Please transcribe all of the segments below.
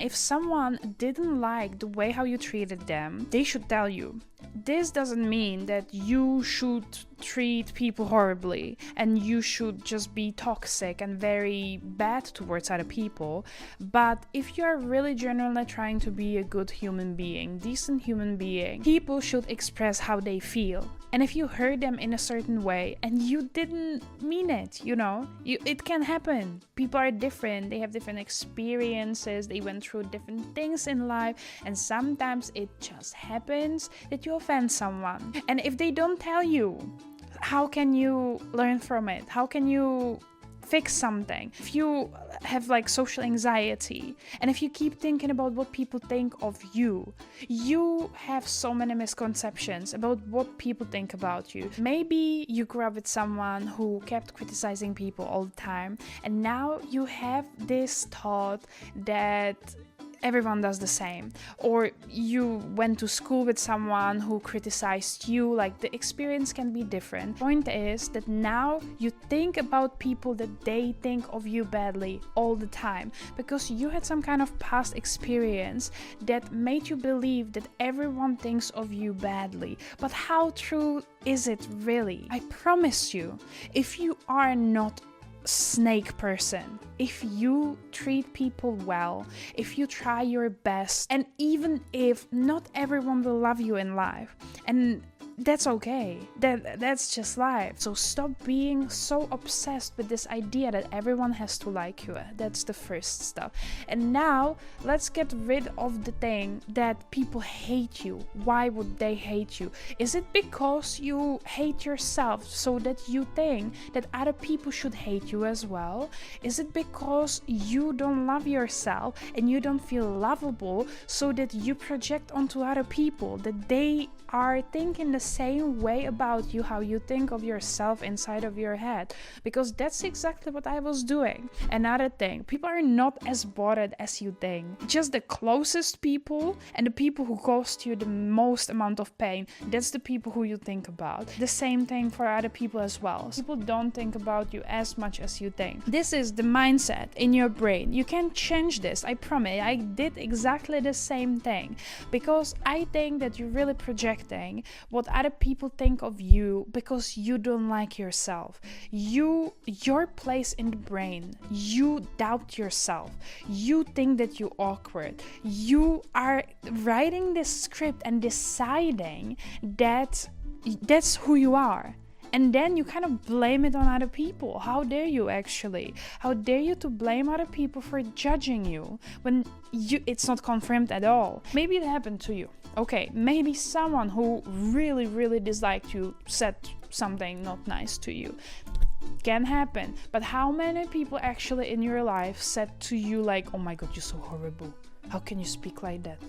If someone didn't like the way how you treated them, they should tell you. This doesn't mean that you should treat people horribly and you should just be toxic and very bad towards other people. But if you're really genuinely trying to be a good human being, decent human being, people should express how they feel. And if you hurt them in a certain way and you didn't mean it, it can happen. People are different, they have different experiences, they went through different things in life, and sometimes it just happens that you offend someone. And if they don't tell you, how can you learn from it? How can you fix something? If you have like social anxiety and if you keep thinking about what people think of you, you have so many misconceptions about what people think about you. Maybe you grew up with someone who kept criticizing people all the time, and now you have this thought that everyone does the same. Or you went to school with someone who criticized you. Like, the experience can be different. Point is that now you think about people that they think of you badly all the time because you had some kind of past experience that made you believe that everyone thinks of you badly. But how true is it really? I promise you, if you are not snake person, if you treat people well, if you try your best, and even if not everyone will love you in life, and that's okay, that's just life. So stop being so obsessed with this idea that everyone has to like you. That's the first stuff. And now let's get rid of the thing that people hate you. Why would they hate you? Is it because you hate yourself so that you think that other people should hate you as well? Is it because you don't love yourself and you don't feel lovable so that you project onto other people that they are thinking the same way about you how you think of yourself inside of your head? Because that's exactly what I was doing. Another thing, people are not as bothered as you think. Just the closest people and the people who caused you the most amount of pain, that's the people who you think about. The same thing for other people as well. People don't think about you as much as you think. This is the mindset in your brain. You can change this, I promise. I did exactly the same thing because I think that you're really projecting what other people think of you because you don't like yourself. Your place in the brain, you doubt yourself. You think that you're awkward. You are writing this script and deciding that that's who you are. And then you kind of blame it on other people. How dare you, actually? How dare you to blame other people for judging you when it's not confirmed at all? Maybe it happened to you. Okay, maybe someone who really, really disliked you said something not nice to you. Can happen. But how many people actually in your life said to you like, oh my god, you're so horrible. How can you speak like that?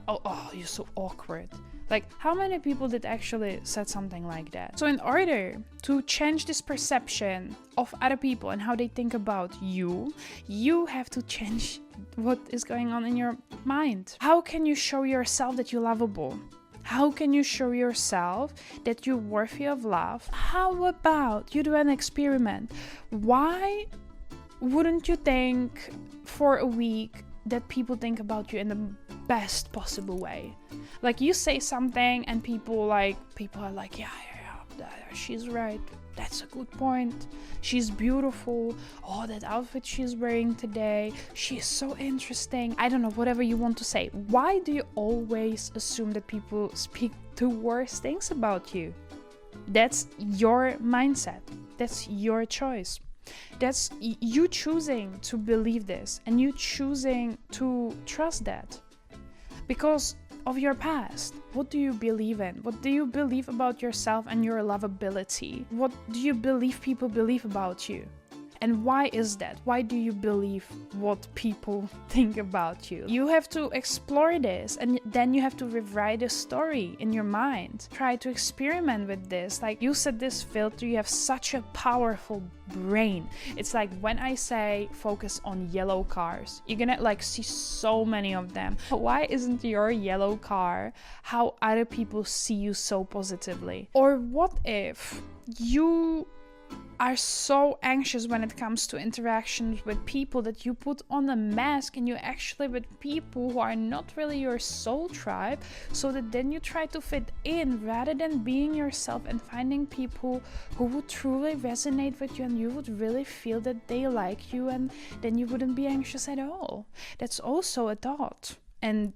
Oh, you're so awkward. Like, how many people did actually said something like that? So in order to change this perception of other people and how they think about you, you have to change what is going on in your mind. How can you show yourself that you're lovable? How can you show yourself that you're worthy of love? How about you do an experiment? Why wouldn't you think for a week that people think about you in the best possible way? Like, you say something and people are like, yeah, she's right. That's a good point. She's beautiful. Oh, that outfit she's wearing today. She's so interesting. I don't know, whatever you want to say. Why do you always assume that people speak the worst things about you? That's your mindset. That's your choice. That's you choosing to believe this and you choosing to trust that because of your past. What do you believe in? What do you believe about yourself and your lovability? What do you believe people believe about you? And why is that? Why do you believe what people think about you? You have to explore this and then you have to rewrite a story in your mind. Try to experiment with this. Like, you set this filter, you have such a powerful brain. It's like when I say focus on yellow cars, you're gonna like see so many of them. Why isn't your yellow car how other people see you so positively? Or what if you are so anxious when it comes to interactions with people that you put on a mask and you're actually with people who are not really your soul tribe, so that then you try to fit in rather than being yourself and finding people who would truly resonate with you and you would really feel that they like you, and then you wouldn't be anxious at all. That's also a thought, and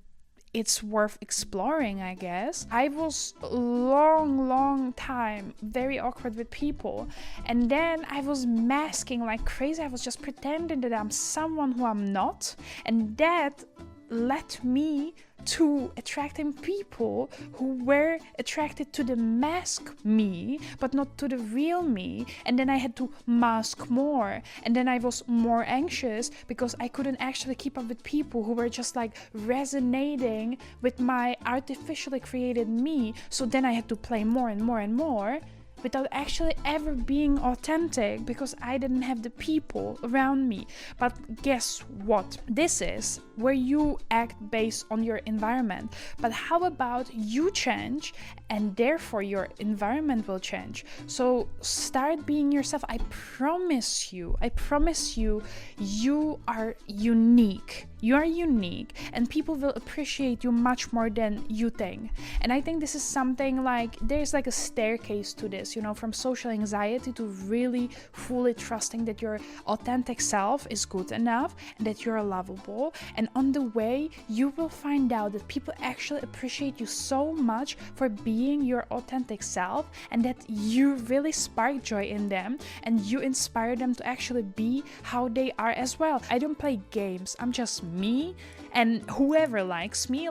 it's worth exploring, I guess. I was long time very awkward with people, and then I was masking like crazy. I was just pretending that I'm someone who I'm not, and that led me to attracting people who were attracted to the mask me but not to the real me, and then I had to mask more, and then I was more anxious because I couldn't actually keep up with people who were just like resonating with my artificially created me. So then I had to play more and more without actually ever being authentic because I didn't have the people around me. But guess what? This is where you act based on your environment. But how about you change and therefore your environment will change? So start being yourself. I promise you, you are unique. You are unique, and people will appreciate you much more than you think. And I think this is something like, there's like a staircase to this, you know, from social anxiety to really fully trusting that your authentic self is good enough and that you're lovable. And on the way, you will find out that people actually appreciate you so much for being your authentic self, and that you really spark joy in them and you inspire them to actually be how they are as well. I don't play games. I'm just me, and whoever likes me,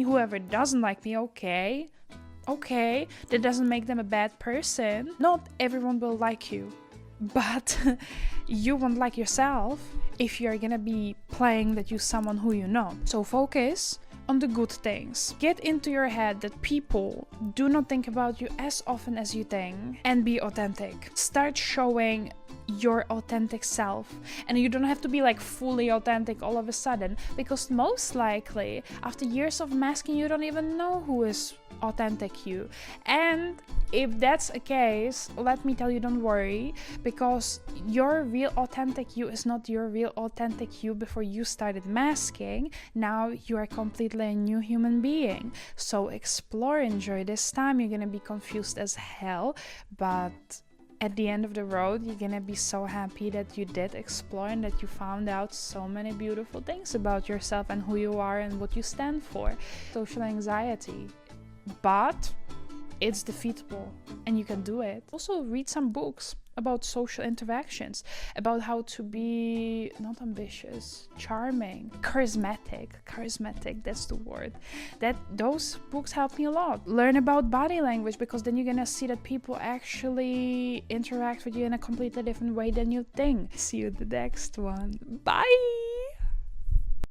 whoever doesn't like me, okay, that doesn't make them a bad person. Not everyone will like you, but you won't like yourself if you're gonna be playing that you're someone who you know. So focus on the good things. Get into your head that people do not think about you as often as you think, and be authentic. Start showing your authentic self, and you don't have to be like fully authentic all of a sudden, because most likely after years of masking you don't even know who is authentic you. And if that's the case, let me tell you, don't worry, because your real authentic you is not your real authentic you before you started masking. Now you are completely a new human being. So explore, enjoy this time. You're gonna be confused as hell, but at the end of the road, you're gonna be so happy that you did explore and that you found out so many beautiful things about yourself and who you are and what you stand for. Social anxiety, but it's defeatable and you can do it. Also read some books about social interactions, about how to be not ambitious, charming, charismatic, that's the word. Those books help me a lot. Learn about body language, because then you're gonna see that people actually interact with you in a completely different way than you think. See you in the next one. Bye.